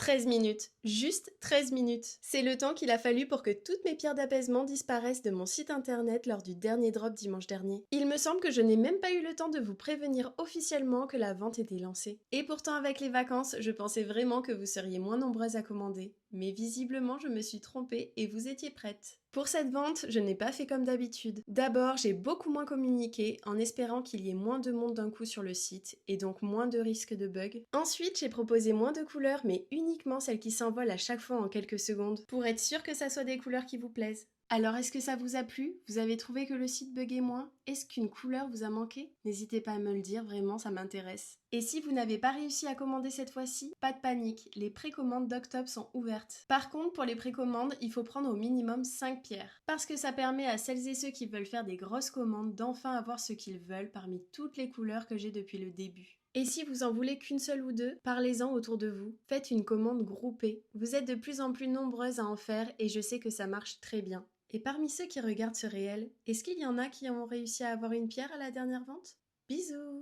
13 minutes, juste 13 minutes. C'est le temps qu'il a fallu pour que toutes mes pierres d'apaisement disparaissent de mon site internet lors du dernier drop dimanche dernier. Il me semble que je n'ai même pas eu le temps de vous prévenir officiellement que la vente était lancée. Et pourtant avec les vacances, je pensais vraiment que vous seriez moins nombreuses à commander. Mais visiblement, je me suis trompée et vous étiez prêtes. Pour cette vente, je n'ai pas fait comme d'habitude. D'abord, j'ai beaucoup moins communiqué en espérant qu'il y ait moins de monde d'un coup sur le site et donc moins de risques de bugs. Ensuite, j'ai proposé moins de couleurs mais uniquement celles qui s'envolent à chaque fois en quelques secondes pour être sûr que ça soit des couleurs qui vous plaisent. Alors, est-ce que ça vous a plu? Vous avez trouvé que le site buguait moins? Est-ce qu'une couleur vous a manqué? N'hésitez pas à me le dire, vraiment, ça m'intéresse. Et si vous n'avez pas réussi à commander cette fois-ci, pas de panique, les précommandes d'octobre sont ouvertes. Par contre, pour les précommandes, il faut prendre au minimum 5 pierres. Parce que ça permet à celles et ceux qui veulent faire des grosses commandes d'enfin avoir ce qu'ils veulent parmi toutes les couleurs que j'ai depuis le début. Et si vous en voulez qu'une seule ou deux, parlez-en autour de vous. Faites une commande groupée. Vous êtes de plus en plus nombreuses à en faire et je sais que ça marche très bien. Et parmi ceux qui regardent ce réel, est-ce qu'il y en a qui ont réussi à avoir une pierre à la dernière vente? Bisous!